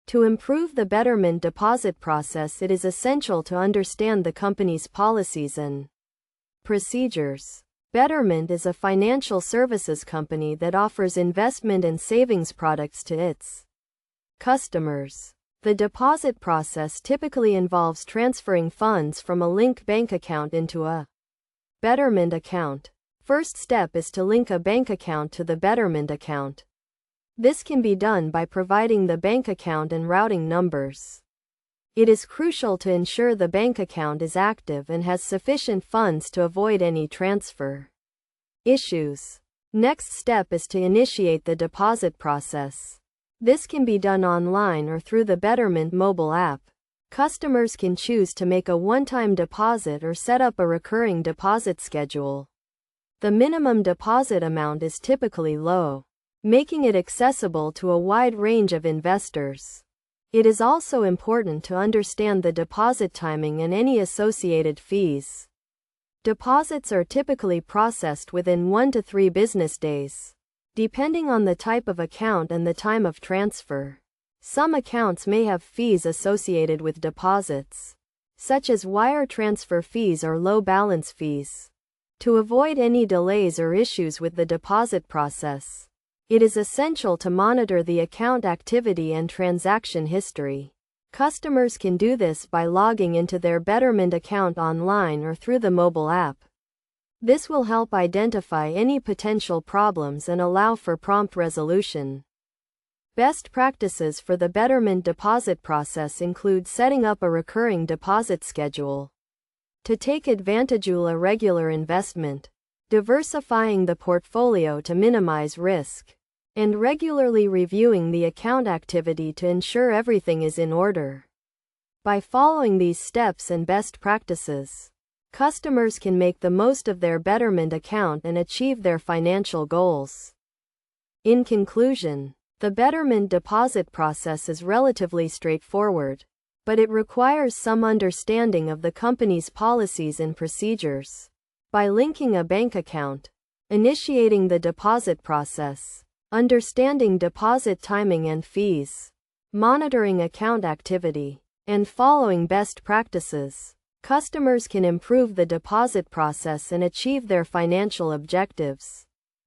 To improve the Betterment deposit process, it is essential to understand the company's policies and procedures. Betterment is a financial services company that offers investment and savings products to its customers. The deposit process typically involves transferring funds from a Link bank account into a Betterment account. First step is to link a bank account to the Betterment account. This can be done by providing the bank account and routing numbers. It is crucial to ensure the bank account is active and has sufficient funds to avoid any transfer issues. Next step is to initiate the deposit process. This can be done online or through the Betterment mobile app. Customers can choose to make a one-time deposit or set up a recurring deposit schedule. The minimum deposit amount is typically low, making it accessible to a wide range of investors. It is also important to understand the deposit timing and any associated fees. Deposits are typically processed within 1 to 3 business days, depending on the type of account and the time of transfer. Some accounts may have fees associated with deposits, such as wire transfer fees or low balance fees. To avoid any delays or issues with the deposit process, it is essential to monitor the account activity and transaction history. Customers can do this by logging into their Betterment account online or through the mobile app. This will help identify any potential problems and allow for prompt resolution. Best practices for the Betterment deposit process include setting up a recurring deposit schedule to take advantage of a regular investment, diversifying the portfolio to minimize risk, and regularly reviewing the account activity to ensure everything is in order. By following these steps and best practices, customers can make the most of their Betterment account and achieve their financial goals. In conclusion, the Betterment deposit process is relatively straightforward, but it requires some understanding of the company's policies and procedures. By linking a bank account, initiating the deposit process, understanding deposit timing and fees, monitoring account activity, and following best practices, customers can improve the deposit process and achieve their financial objectives.